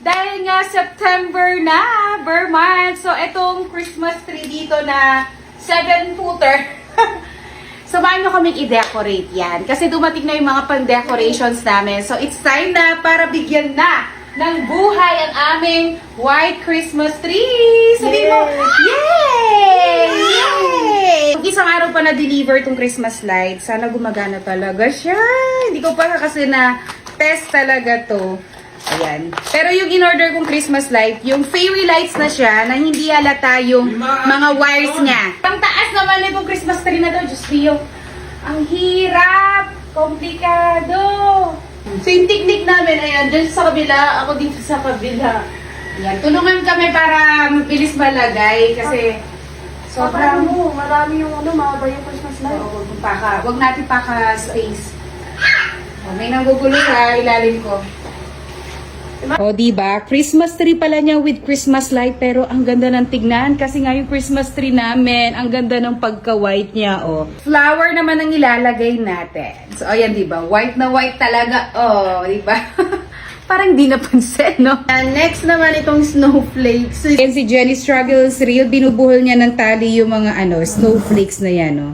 Dahil nga September na, Vermont. So, itong Christmas tree dito na 7-footer. Samahan nyo kaming i-decorate yan. Kasi dumating na yung mga pang-decorations namin. So, it's time na para bigyan na ng buhay ang aming white Christmas tree. Sabi mo, yay! Yay! Isang araw pa na-deliver itong Christmas light. Sana gumagana talaga siya. Hindi ko pa kasi na-test talaga to. Ayan. Pero yung in-order kong Christmas light, yung fairy lights na siya, na hindi halata yung mga wires niya. Ang taas naman itong Christmas tree na to, Diyos mio. Ang hirap! Komplikado! So yung technique namin, ayan, dyan sa kabila, ako dito sa kabila. Ayan, tulungan kami para mabilis malagay kasi sobrang... Marami yung mahaba yung Christmas light. Wag natin paka-space. May nanggugulo sa ilalim ko. O, diba? Christmas tree pala niya with Christmas light, pero ang ganda ng tignan kasi nga yung Christmas tree namin, ang ganda ng pagka-white niya, o. Flower naman ang ilalagay natin. So, ayan, diba? White na white talaga. O, diba? Parang di napansin, no? And next naman itong snowflakes. Yan si Jenny struggles real. Binubuhol niya ng tali yung mga, snowflakes na yan, no?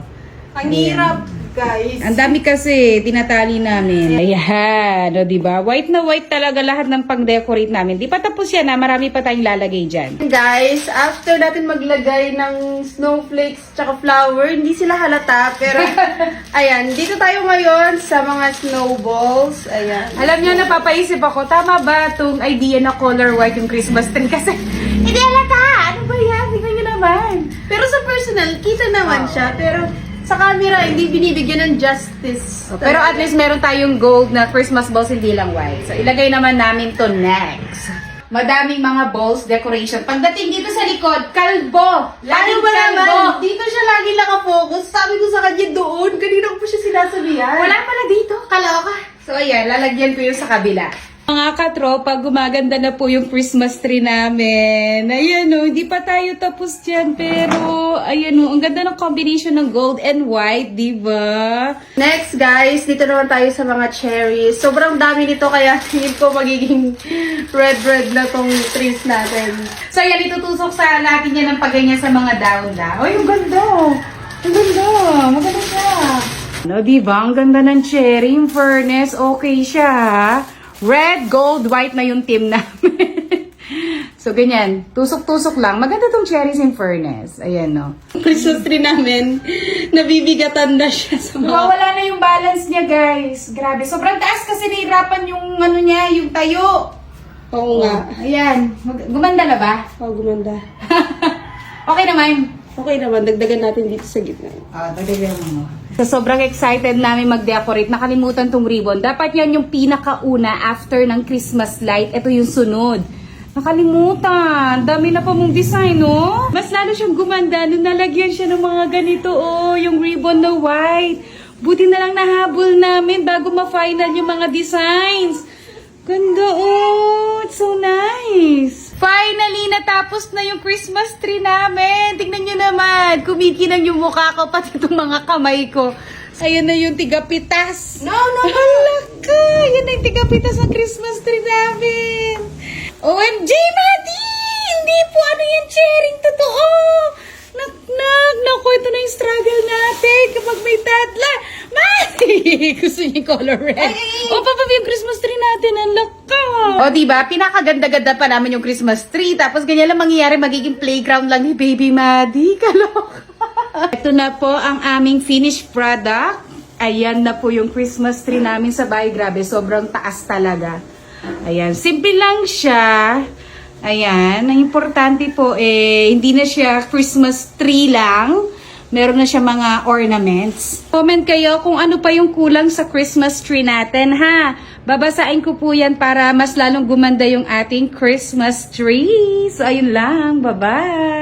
Ang hirap, guys. Ang dami kasi tinatali namin. Ayan, o diba? White na white talaga lahat ng pang-decorate namin. Di pa tapos yan, ha? Marami pa tayong lalagay dyan. Guys, after natin maglagay ng snowflakes tsaka flower, hindi sila halata. Pero, ayan, dito tayo ngayon sa mga snowballs. Ayan. Alam niyo, napapaisip ako, tama ba itong idea na color white yung Christmas tree? Kasi, hindi halata! Ano ba yan? Tingnan niyo naman. Pero sa personal, kita naman siya. Pero, sa camera, hindi binibigyan ng justice. Pero at least meron tayong gold na Christmas balls, hindi lang white. So, ilagay naman namin to next. Madaming mga balls, decoration. Pagdating dito sa likod, kalbo! Ano Laging ba kalbo! naman? Dito siya lagi nakafocus. Sabi ko sa kanya doon. Kanina ko pa siya sinasabihan. Wala pala dito. Kaloka. So, ayan, lalagyan ko yung sa kabila. Mga katropa, gumaganda na po yung Christmas tree namin. Ayan o, hindi pa tayo tapos dyan. Pero, ayan o, ang ganda ng combination ng gold and white, di ba? Next, guys, dito naman tayo sa mga cherries. Sobrang dami nito kaya tingin ko magiging red na tong trees natin. So, ayan, itutusok sa natin yan ng pagganyan sa mga dahon na. Ay, ang ganda! Ang ganda! Maganda siya! No, di ba? Ang ganda ng cherry. In fairness, okay siya, ha? Red, gold, white na yung team namin. So, ganyan. Tusok-tusok lang. Maganda tong cherries in fairness. Ayan, no? Christmas tree namin, nabibigatan na siya sa mga... Wala na yung balance niya, guys. Grabe. Sobrang taas kasi nahirapan yung, niya, yung tayo. Oo nga. Ayan. Gumanda na ba? Oo, gumanda. Okay naman. Okay naman, dagdagan natin dito sa gitna. Dagdagan mo. So, sobrang excited namin mag-decorate. Nakalimutan tong ribbon. Dapat yan yung pinakauna after ng Christmas light. Ito yung sunod. Nakalimutan. Dami na pa mong design, no? Mas lalo siyang gumanda nung nalagyan siya ng mga ganito, yung ribbon na white. Buti na lang nahabol namin bago ma-final yung mga designs. Ganda, It's so nice. Finally, natapos na yung Christmas tree namin. Tingnan nyo naman. Kumikinang yung mukha ko, pati itong mga kamay ko. Ayan na yung tigapitas. No! Halaka! Yan na yung tigapitas ng Christmas tree namin. OMG, Madi! Hindi po ano yan, sharing totoo. Naku, ito na yung struggle natin kapag may tadla. Madi! Gusto niya yung color red. O, papabi yung Christmas tree natin. Ang laka. O, diba? Pinakaganda-ganda pa namin yung Christmas tree. Tapos ganyan lang mangyayari. Magiging playground lang ni Baby Madi. Kaloka. Ito na po ang aming finished product. Ayan na po yung Christmas tree namin sa bahay. Grabe, sobrang taas talaga. Ayan, simple lang siya. Ayan, ang importante po hindi na siya Christmas tree lang. Meron na siya mga ornaments. Comment kayo kung ano pa yung kulang sa Christmas tree natin, ha? Babasain ko po yan para mas lalong gumanda yung ating Christmas tree. So, ayun lang. Bye-bye!